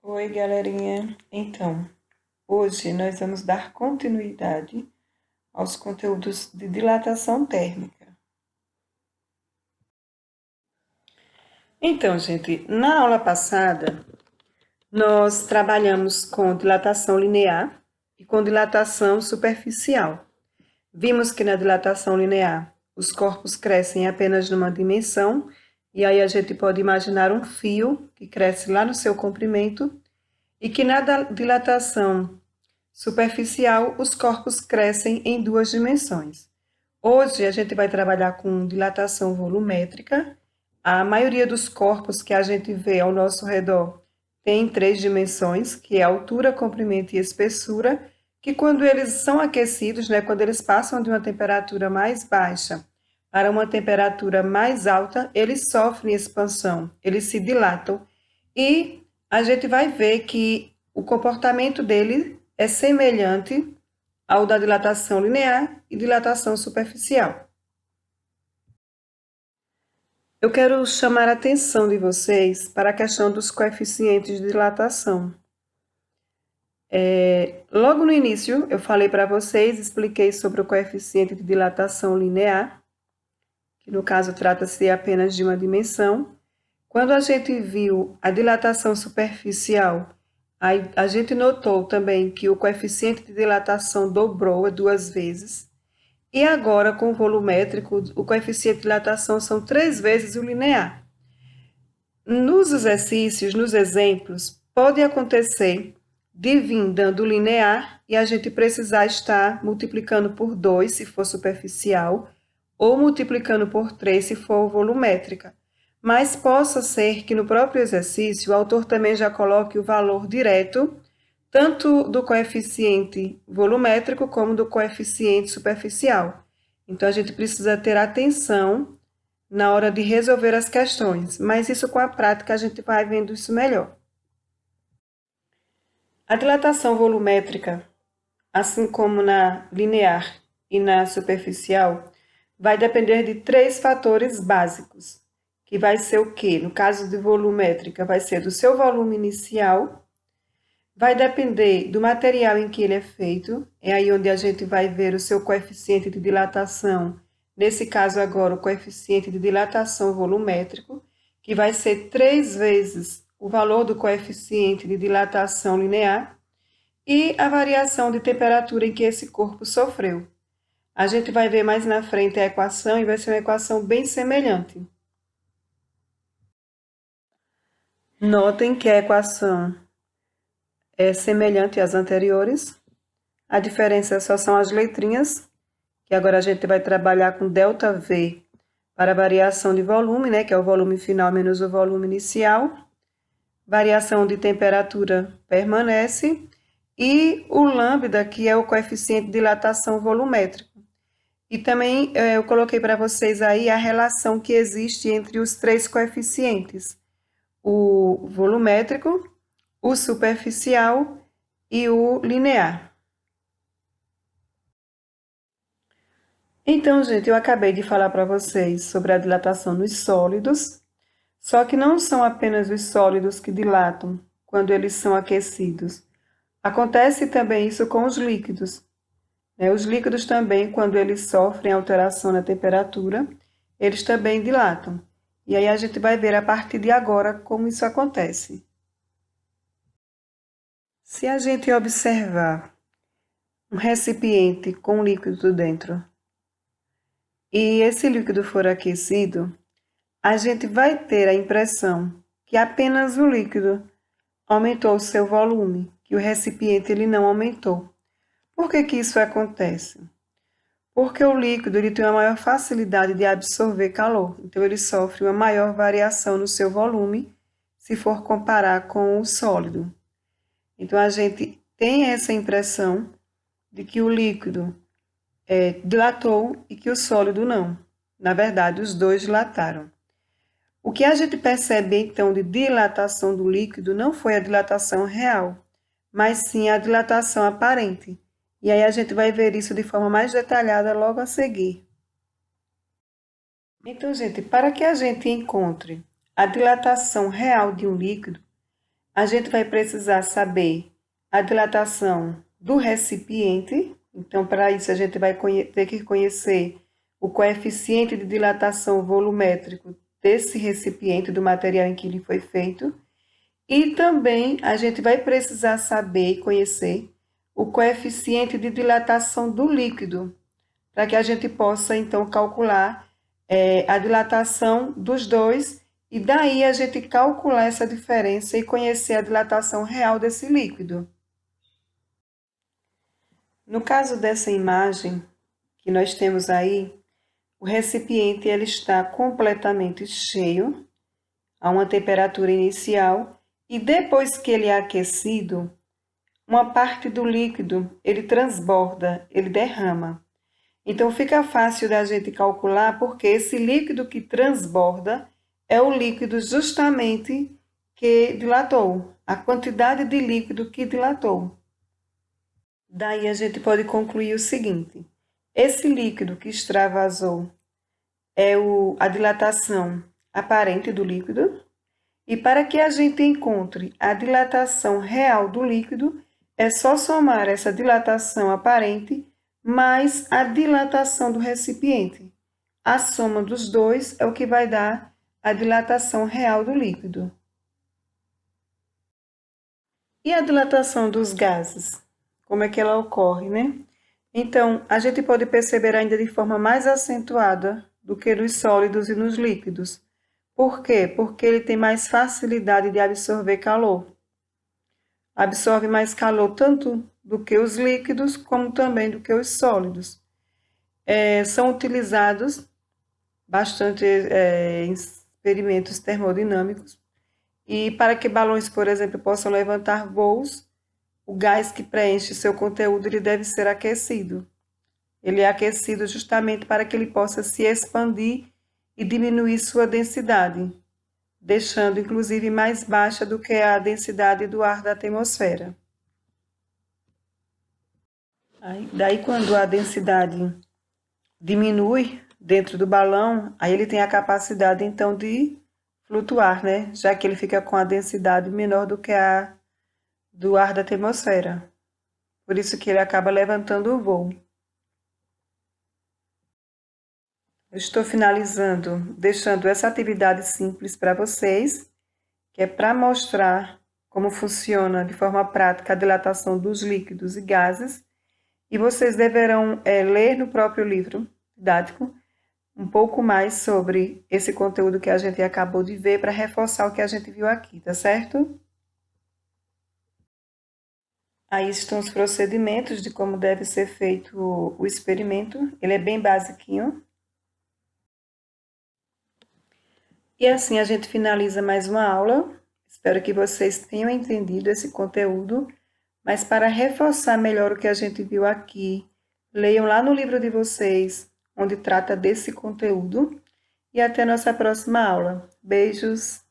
Oi, galerinha. Então, hoje nós vamos dar continuidade aos conteúdos de dilatação térmica. Então, gente, na aula passada, nós trabalhamos com dilatação linear e com dilatação superficial. Vimos que na dilatação linear, os corpos crescem apenas numa dimensão, e aí a gente pode imaginar um fio que cresce lá no seu comprimento, e que na dilatação superficial, os corpos crescem em duas dimensões. Hoje a gente vai trabalhar com dilatação volumétrica. A maioria dos corpos que a gente vê ao nosso redor tem três dimensões, que é altura, comprimento e espessura, que quando eles são aquecidos, quando eles passam de uma temperatura mais baixa para uma temperatura mais alta, eles sofrem expansão, eles se dilatam e a gente vai ver que o comportamento dele é semelhante ao da dilatação linear e dilatação superficial. Eu quero chamar a atenção de vocês para a questão dos coeficientes de dilatação. Logo no início, eu falei para vocês, expliquei sobre o coeficiente de dilatação linear, que no caso trata-se apenas de uma dimensão. Quando a gente viu a dilatação superficial, a gente notou também que o coeficiente de dilatação dobrou duas vezes. E agora, com o volumétrico, o coeficiente de dilatação são 3 vezes o linear. Nos exercícios, nos exemplos, pode acontecer de vir dando linear e a gente precisar estar multiplicando por 2 se for superficial, ou multiplicando por 3 se for volumétrica. Mas possa ser que no próprio exercício o autor também já coloque o valor direto, tanto do coeficiente volumétrico como do coeficiente superficial. Então, a gente precisa ter atenção na hora de resolver as questões, mas isso com a prática a gente vai vendo isso melhor. A dilatação volumétrica, assim como na linear e na superficial, vai depender de 3 fatores básicos, que vai ser o quê? No caso de volumétrica, vai ser do seu volume inicial, vai depender do material em que ele é feito, é aí onde a gente vai ver o seu coeficiente de dilatação, nesse caso agora o coeficiente de dilatação volumétrico, que vai ser 3 vezes o valor do coeficiente de dilatação linear, e a variação de temperatura em que esse corpo sofreu. A gente vai ver mais na frente a equação e vai ser uma equação bem semelhante. Notem que a equação é semelhante às anteriores. A diferença só são as letrinhas, que agora a gente vai trabalhar com ΔV para variação de volume, que é o volume final menos o volume inicial. Variação de temperatura permanece. E o lambda, que é o coeficiente de dilatação volumétrico. E também eu coloquei para vocês aí a relação que existe entre os 3 coeficientes: o volumétrico, o superficial e o linear. Então, gente, eu acabei de falar para vocês sobre a dilatação nos sólidos, só que não são apenas os sólidos que dilatam quando eles são aquecidos. Acontece também isso com os líquidos. Os líquidos também, quando eles sofrem alteração na temperatura, eles também dilatam. E aí a gente vai ver a partir de agora como isso acontece. Se a gente observar um recipiente com líquido dentro e esse líquido for aquecido, a gente vai ter a impressão que apenas o líquido aumentou o seu volume, que o recipiente ele não aumentou. Por que que isso acontece? Porque o líquido ele tem uma maior facilidade de absorver calor, então ele sofre uma maior variação no seu volume, se for comparar com o sólido. Então, a gente tem essa impressão de que o líquido dilatou e que o sólido não. Na verdade, os dois dilataram. O que a gente percebe, então, de dilatação do líquido não foi a dilatação real, mas sim a dilatação aparente. E aí a gente vai ver isso de forma mais detalhada logo a seguir. Então, gente, para que a gente encontre a dilatação real de um líquido, A gente vai precisar saber a dilatação do recipiente. Então, para isso, a gente vai ter que conhecer o coeficiente de dilatação volumétrico desse recipiente, do material em que ele foi feito. E também a gente vai precisar saber e conhecer o coeficiente de dilatação do líquido, para que a gente possa, então, calcular a dilatação dos dois e daí a gente calcular essa diferença e conhecer a dilatação real desse líquido. No caso dessa imagem que nós temos aí, o recipiente ele está completamente cheio, a uma temperatura inicial, e depois que ele é aquecido, uma parte do líquido ele transborda, ele derrama. Então fica fácil da gente calcular porque esse líquido que transborda é o líquido justamente que dilatou, a quantidade de líquido que dilatou. Daí a gente pode concluir o seguinte: esse líquido que extravasou é a dilatação aparente do líquido, e para que a gente encontre a dilatação real do líquido, é só somar essa dilatação aparente mais a dilatação do recipiente. A soma dos dois é o que vai dar a dilatação real do líquido. E a dilatação dos gases? Como é que ela ocorre, né? Então, a gente pode perceber ainda de forma mais acentuada do que nos sólidos e nos líquidos. Por quê? Porque ele tem mais facilidade de absorver calor. Absorve mais calor tanto do que os líquidos, como também do que os sólidos. São utilizados bastante em experimentos termodinâmicos. E para que balões, por exemplo, possam levantar voos, o gás que preenche seu conteúdo ele deve ser aquecido. Ele é aquecido justamente para que ele possa se expandir e diminuir sua densidade, deixando inclusive mais baixa do que a densidade do ar da atmosfera. Daí, quando a densidade diminui dentro do balão, aí ele tem a capacidade então de flutuar, né? Já que ele fica com a densidade menor do que a do ar da atmosfera. Por isso que ele acaba levantando o voo. Eu estou finalizando, deixando essa atividade simples para vocês, que é para mostrar como funciona de forma prática a dilatação dos líquidos e gases, e vocês deverão ler no próprio livro didático um pouco mais sobre esse conteúdo que a gente acabou de ver para reforçar o que a gente viu aqui, tá certo? Aí estão os procedimentos de como deve ser feito o experimento. Ele é bem basiquinho. E assim a gente finaliza mais uma aula. Espero que vocês tenham entendido esse conteúdo. Mas para reforçar melhor o que a gente viu aqui, leiam lá no livro de vocês, onde trata desse conteúdo. E até a nossa próxima aula. Beijos!